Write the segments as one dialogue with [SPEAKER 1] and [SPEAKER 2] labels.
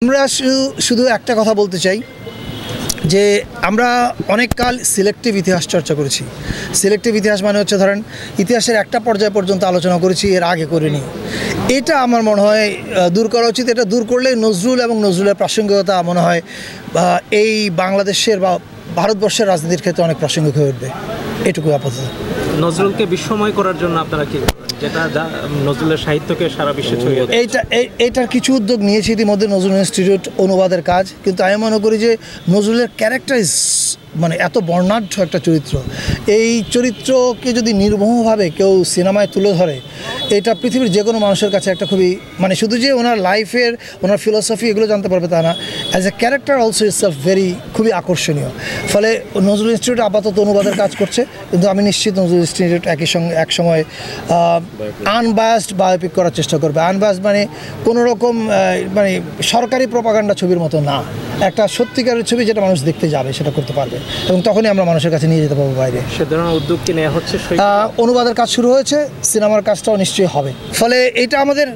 [SPEAKER 1] আমরা শুধু একটা কথা বলতে চাই যে আমরা অনেক কাল সিলেক্টিভ ইতিহাস চর্চা করেছি। সিলেক্টিভ ইতিহাস মানে হচ্ছে ধরেন ইতিহাসের একটা পর্যায় পর্যন্ত আলোচনা করেছি, এর আগে করিনি। এটা আমার মনে হয় দূর করা উচিত। এটা দূর করলে নজরুল এবং নজরুলের প্রাসঙ্গিকতা মনে হয় এই বাংলাদেশের বা ভারতবর্ষের রাজনীতির ক্ষেত্রে অনেক প্রাসঙ্গিক হয়ে উঠবে। এটুকু আপাতত।
[SPEAKER 2] নজরুলকে বিস্ময় করার জন্য আপনারা কি যেটা নজরুলের সাহিত্যকে সারা বিশ্বে ছড়িয়ে দেয়,
[SPEAKER 1] এইটার কিছু উদ্যোগ নিয়েছি ইতিমধ্যে। নজরুল ইনস্টিটিউট অনুবাদের কাজ, কিন্তু আমি মনে করি যে নজরুলের ক্যারেক্টার মানে এত বর্ণাঢ্য একটা চরিত্র, এই চরিত্রকে যদি নির্মোহভাবে কেউ সিনেমায় তুলে ধরে, এটা পৃথিবীর যে কোনো মানুষের কাছে একটা খুবই মানে শুধু যে ওনার লাইফের ওনার ফিলসফি এগুলো জানতে পারবে তা না, as a character also it's খুবই আকর্ষণীয়। ফলে নজরুল ইনস্টিটিউট আপাতত অনুবাদের কাজ করছে, কিন্তু আমি নিশ্চিত নজরুল ইনস্টিটিউট এক সময় আনবায়াসড বায়োপিক করার চেষ্টা করবে। আনবায়াসড মানে কোনো রকম মানে সরকারি প্রপাগান্ডা ছবির মতো না, একটা সত্যিকারের ছবি যেটা মানুষ দেখতে যাবে সেটা করতে পারবে, এবং তখনই আমরা মানুষের কাছে নিয়ে যেতে পারবো বাইরে।
[SPEAKER 2] সে ধরনের উদ্যোগ কি নেওয়া হচ্ছে?
[SPEAKER 1] অনুবাদের কাজ শুরু হয়েছে, সিনেমার কাজটাও নিশ্চয়ই হবে। ফলে এটা আমাদের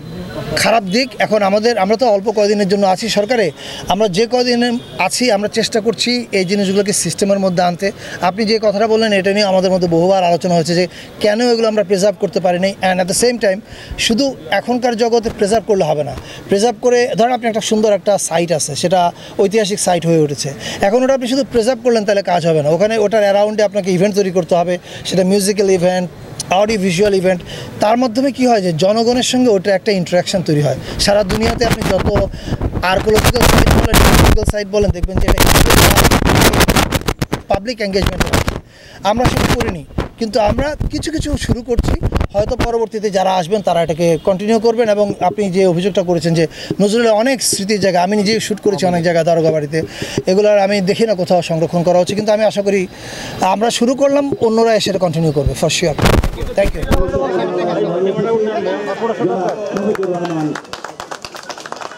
[SPEAKER 1] খারাপ দিক। এখন আমরা তো অল্প কয়দিনের জন্য আছি সরকারে, আমরা যে কয়দিন আছি আমরা চেষ্টা করছি এই জিনিসগুলোকে সিস্টেমের মধ্যে আনতে। আপনি যে কথাটা বললেন এটা নিয়ে আমাদের মধ্যে বহুবার আলোচনা হয়েছে যে কেন এগুলো আমরা প্রিজার্ভ করতে পারিনি। And at the same time শুধু এখনকার জগতে প্রিজার্ভ করলে হবে না। প্রিজার্ভ করে ধরেন আপনি একটা সুন্দর একটা সাইট আছে, সেটা ঐতিহাসিক সাইট হয়ে উঠেছে, এখন ওটা আপনি শুধু প্রিজার্ভ করলেন তাহলে কাজ হবে না। ওটার অ্যারাউন্ডে আপনাকে ইভেন্ট তৈরি করতে হবে, সেটা musical event, audio visual event. তার মাধ্যমে কী হয় যে জনগণের সঙ্গে ওটা একটা ইন্টারাকশান তৈরি হয়। সারা দুনিয়াতে আপনি যত আর্কোলজিক্যাল সাইট বলেন, হিস্টোরিক্যাল সাইট বলেন, দেখবেন যে এটা পাবলিক এঙ্গেজমেন্ট হচ্ছে। আমরা সেটা করিনি, কিন্তু আমরা কিছু কিছু শুরু করছি। হয়তো পরবর্তীতে যারা আসবেন তারা এটাকে কন্টিনিউ করবেন। এবং আপনি যে অভিযোগটা করেছেন যে নজরুলের অনেক স্মৃতির জায়গা, আমি নিজেই শ্যুট করেছি অনেক জায়গায় দারোগা বাড়িতে, এগুলোর আমি দেখি না কোথাও সংরক্ষণ করা হচ্ছে, কিন্তু আমি আশা করি আমরা শুরু করলাম, অন্যরা এসে কন্টিনিউ করবে ফর শিওর। Thank you.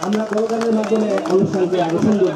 [SPEAKER 3] আমরা মাধ্যমে অনুষ্ঠানকে আরো সুন্দর